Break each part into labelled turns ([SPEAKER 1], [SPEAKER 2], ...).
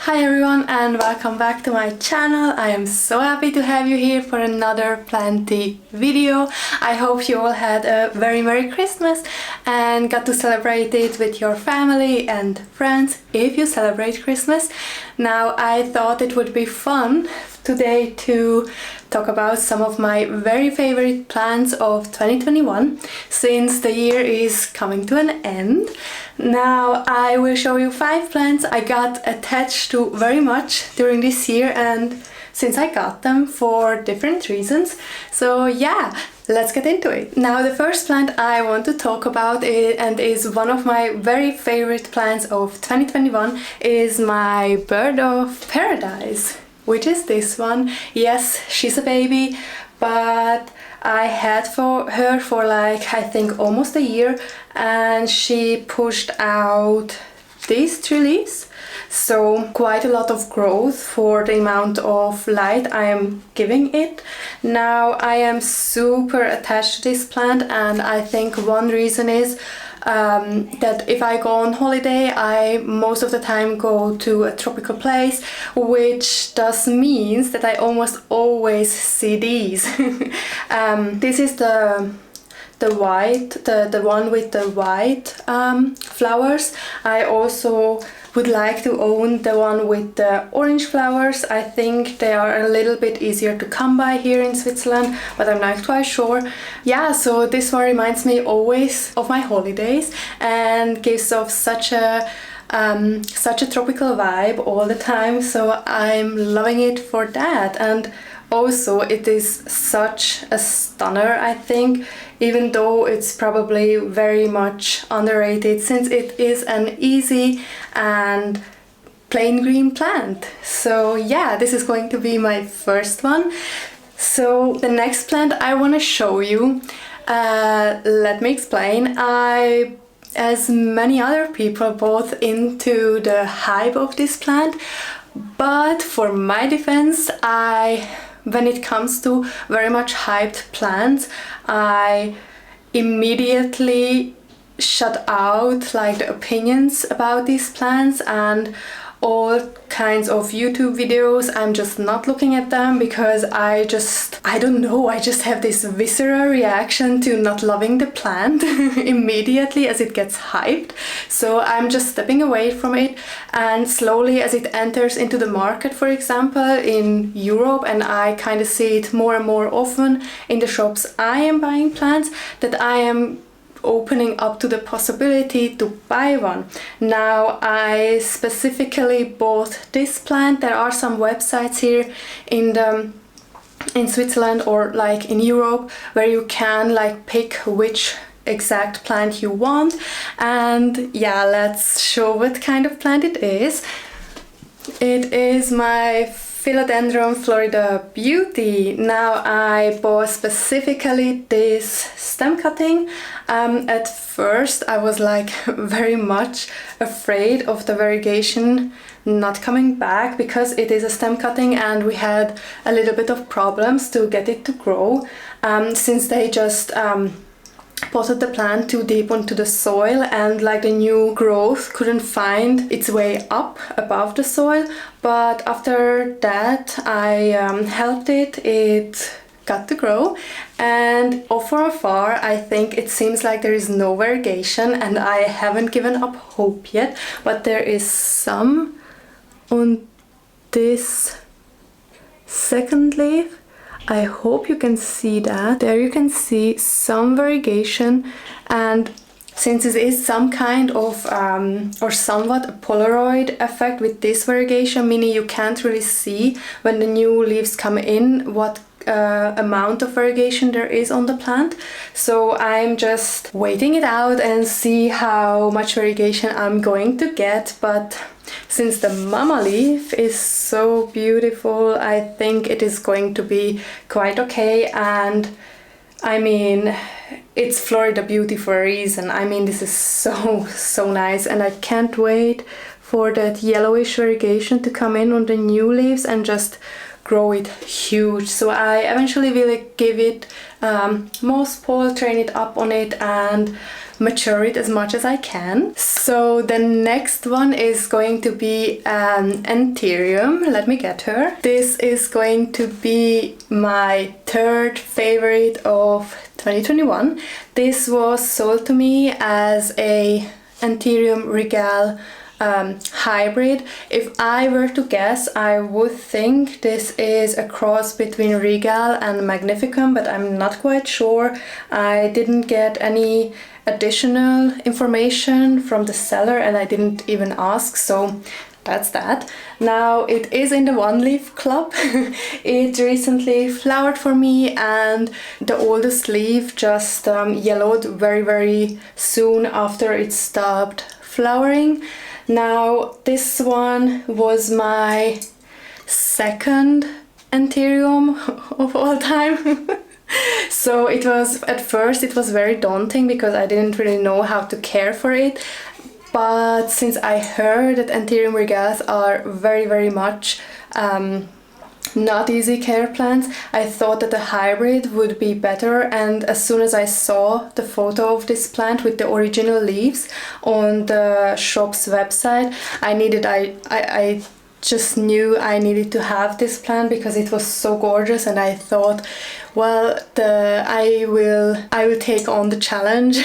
[SPEAKER 1] Hi everyone and welcome back to my channel. I am so happy to have you here for another planty video. I hope you all had a very Merry Christmas and got to celebrate it with your family and friends if you celebrate Christmas. Now I thought it would be fun today to talk about some of my very favorite plants of 2021 since the year is coming to an end. Now I will show you 5 plants I got attached to very much during this year and since I got them for different reasons. So yeah, let's get into it. Now the first plant I want to talk about and is one of my very favorite plants of 2021 is my bird of paradise, which is this one. Yes, she's a baby, but I had her for like I think almost a year and she pushed out these 3 leaves. So quite a lot of growth for the amount of light I am giving it. Now I am super attached to this plant and I think one reason is that if I go on holiday, I most of the time go to a tropical place, which does means that I almost always see these. This is the one with the white flowers. I also would like to own the one with the orange flowers. I think they are a little bit easier to come by here in Switzerland, but I'm not quite sure. Yeah, so this one reminds me always of my holidays and gives off such a tropical vibe all the time, so I'm loving it for that. And also it is such a stunner, I think, even though it's probably very much underrated since it is an easy and plain green plant. So yeah, this is going to be my first one. So the next plant I want to show you, let me explain. I, as many other people, bought into the hype of this plant, but for my defense, when it comes to very much hyped plants, I immediately shut out like the opinions about these plants and all kinds of YouTube videos. I'm just not looking at them because I don't know, I just have this visceral reaction to not loving the plant immediately as it gets hyped. So I'm just stepping away from it, and slowly as it enters into the market, for example in Europe, and I kind of see it more and more often in the shops I am buying plants, that I am opening up to the possibility to buy one. Now I specifically bought this plant. There are some websites here in Switzerland or like in Europe where you can like pick which exact plant you want, and yeah, let's show what kind of plant it is. It is my Philodendron Florida Beauty. Now I bought specifically this stem cutting. At first I was like very much afraid of the variegation not coming back because it is a stem cutting and we had a little bit of problems to get it to grow since they just potted the plant too deep into the soil and like the new growth couldn't find its way up above the soil. But after that I helped it got to grow, and from afar I think it seems like there is no variegation, and I haven't given up hope yet, but there is some on this second leaf. I hope you can see that. There you can see some variegation, and since it is some kind of or somewhat a Polaroid effect with this variegation, meaning you can't really see when the new leaves come in what amount of variegation there is on the plant. So I'm just waiting it out and see how much variegation I'm going to get. But since the mama leaf is so beautiful, I think it is going to be quite okay. And I mean, it's Florida Beauty for a reason. I mean, this is so nice, and I can't wait for that yellowish variegation to come in on the new leaves and just grow it huge. So I eventually will give it most pole, train it up on it, and mature it as much as I can. So the next one is going to be an Antherium. Let me get her. This is going to be my third favorite of 2021. This was sold to me as a Antherium Regal hybrid. If I were to guess, I would think this is a cross between Regal and Magnificum, but I'm not quite sure. I didn't get any additional information from the seller and I didn't even ask, so that's that. Now it is in the One Leaf Club. It recently flowered for me and the oldest leaf just yellowed very soon after it stopped flowering. Now this one was my second Antherium of all time. So it was, at first it was very daunting because I didn't really know how to care for it. But since I heard that Antherium Regals are very much not easy care plants, I thought that a hybrid would be better, and as soon as I saw the photo of this plant with the original leaves on the shop's website, I just knew I needed to have this plant because it was so gorgeous, and I thought, well, I will take on the challenge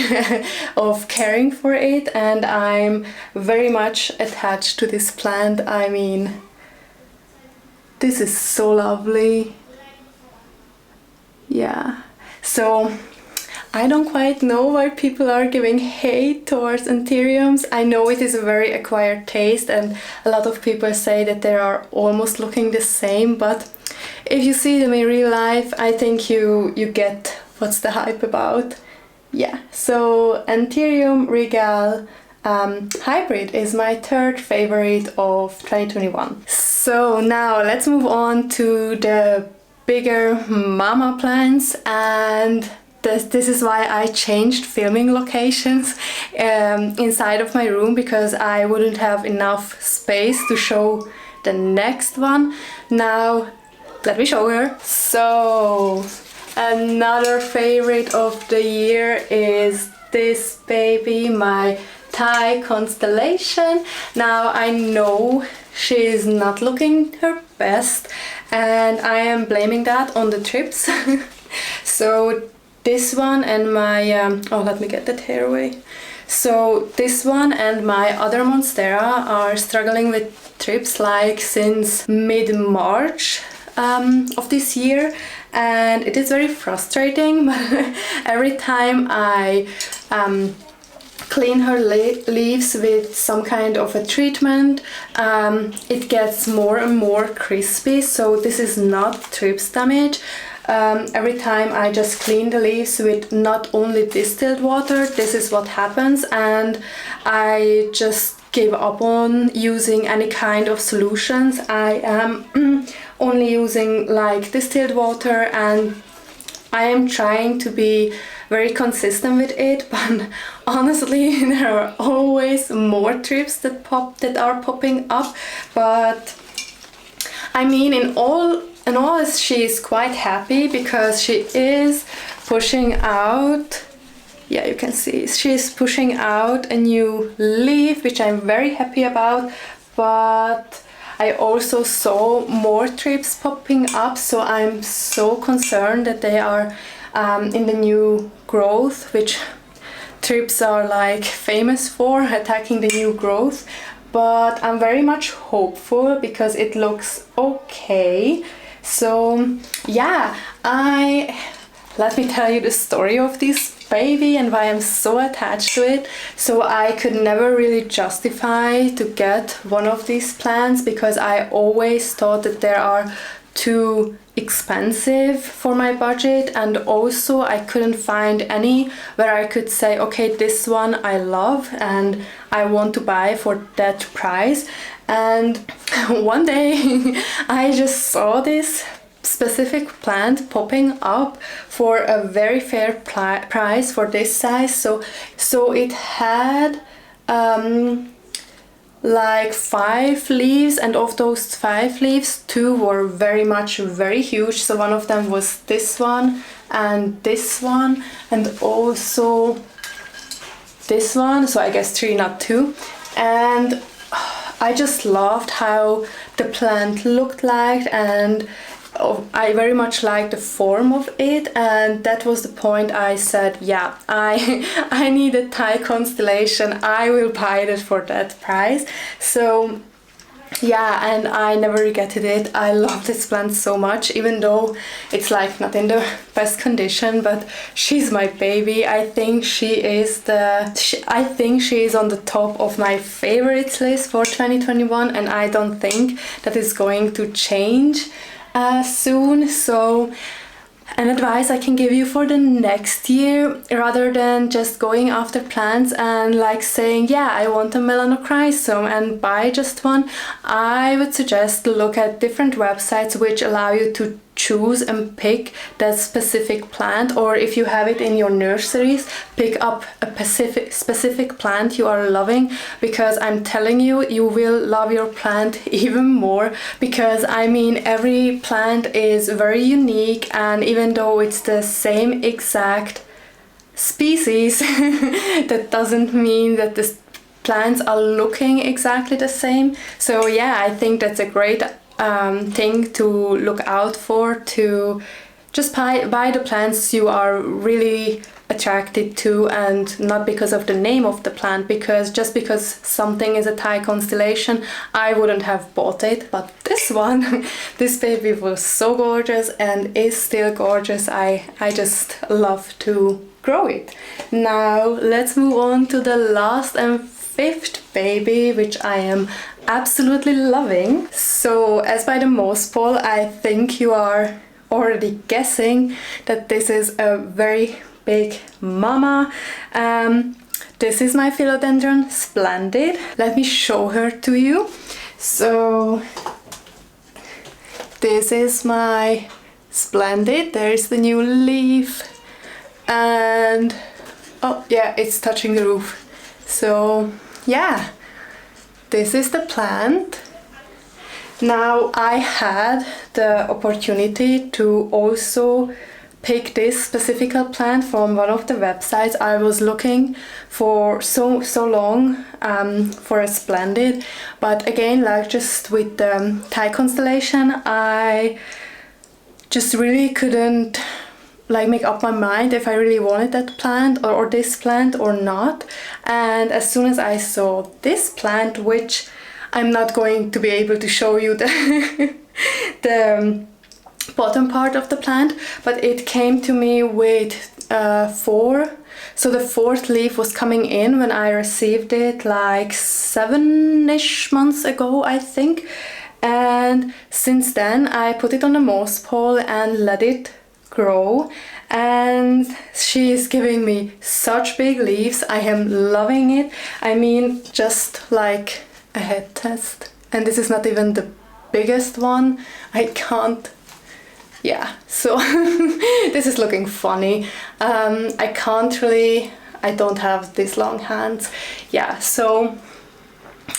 [SPEAKER 1] of caring for it, and I'm very much attached to this plant. I mean, this is so lovely. Yeah, so I don't quite know why people are giving hate towards Antheriums. I know it is a very acquired taste and a lot of people say that they are almost looking the same, but if you see them in real life, I think you get what's the hype about. Yeah, so Antherium Regal hybrid is my third favorite of 2021. So now let's move on to the bigger mama plants, and this is why I changed filming locations inside of my room, because I wouldn't have enough space to show the next one. Now let me show her. So another favorite of the year is this baby, my Thai Constellation. Now I know she's not looking her best and I am blaming that on the trips. So this one and my oh, let me get that hair away. So this one and my other Monstera are struggling with trips like since mid-March of this year, and it is very frustrating. But every time I clean her leaves with some kind of a treatment, it gets more and more crispy. So this is not trips damage. Every time I just clean the leaves with not only distilled water, this is what happens, and I just give up on using any kind of solutions. I am only using like distilled water, and I am trying to be very consistent with it, but honestly there are always more trips that are popping up. But I mean, in all she is quite happy because she is pushing out, yeah, you can see she's pushing out a new leaf, which I'm very happy about. But I also saw more trips popping up, so I'm so concerned that they are in the new growth, which trips are like famous for, attacking the new growth. But I'm very much hopeful because it looks okay. So yeah, let me tell you the story of this baby and why I'm so attached to it. So I could never really justify to get one of these plants because I always thought that they are too expensive for my budget, and also I couldn't find any where I could say, okay, this one I love and I want to buy for that price. And one day I just saw this specific plant popping up for a very fair price for this size. So it had like 5 leaves, and of those 5 leaves, 2 were very huge. So one of them was this one and this one, and also this one, so I guess 3, not 2. And I just loved how the plant looked like, and I very much liked the form of it, and that was the point I said, yeah, I need a Thai constellation, I will buy it for that price. So yeah, and I never regretted it. I love this plant so much, even though it's like not in the best condition, but she's my baby. I think she is on the top of my favorites list for 2021, and I don't think that is going to change soon. So an advice I can give you for the next year, rather than just going after plants and like saying, yeah, I want a melanochrysum and buy just one, I would suggest to look at different websites which allow you to choose and pick that specific plant, or if you have it in your nurseries, pick up a specific plant you are loving, because I'm telling you, you will love your plant even more, because I mean every plant is very unique, and even though it's the same exact species that doesn't mean that the plants are looking exactly the same. So yeah, I think that's a great thing to look out for, to just buy the plants you are really attracted to, and not because of the name of the plant, because just because something is a Thai constellation, I wouldn't have bought it. But this one, this baby was so gorgeous and is still gorgeous. I just love to grow it. Now let's move on to the last and 5th baby, which I am absolutely loving. So as by the moss pole, I think you are already guessing that this is a very big mama. This is my Philodendron Splendid. Let me show her to you. So this is my Splendid. There's the new leaf, and oh yeah, it's touching the roof. So yeah, this is the plant. Now I had the opportunity to also pick this specific plant from one of the websites. I was looking for so long for a Splendid, but again, like just with the Thai constellation, I just really couldn't like make up my mind if I really wanted that plant or this plant or not. And as soon as I saw this plant, which I'm not going to be able to show you the bottom part of the plant, but it came to me with 4. So the 4th leaf was coming in when I received it like 7-ish months ago, I think. And since then I put it on the moss pole and let it grow, and she is giving me such big leaves. I am loving it. I mean, just like a head test, and this is not even the biggest one. I can't, yeah, so this is looking funny. I can't really, I don't have these long hands. Yeah, so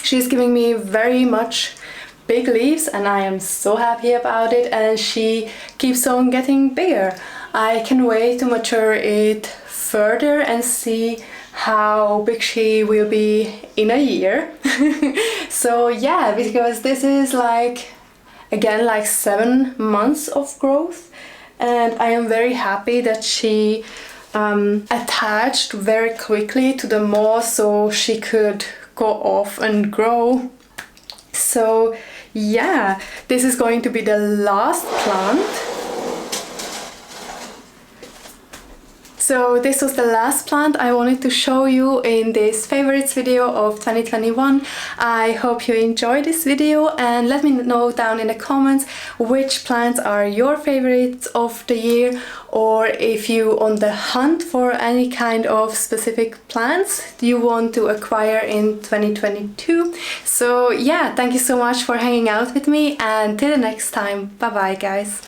[SPEAKER 1] she's giving me very much big leaves, and I am so happy about it, and she keeps on getting bigger. I can wait to mature it further and see how big she will be in a year. So yeah, because this is like, again, like 7 months of growth, and I am very happy that she attached very quickly to the moss, so she could go off and grow. So yeah, this is going to be the last plant. So this was the last plant I wanted to show you in this favorites video of 2021. I hope you enjoyed this video, and let me know down in the comments which plants are your favorites of the year, or if you on the hunt for any kind of specific plants you want to acquire in 2022. So yeah, thank you so much for hanging out with me, and till the next time, bye bye guys.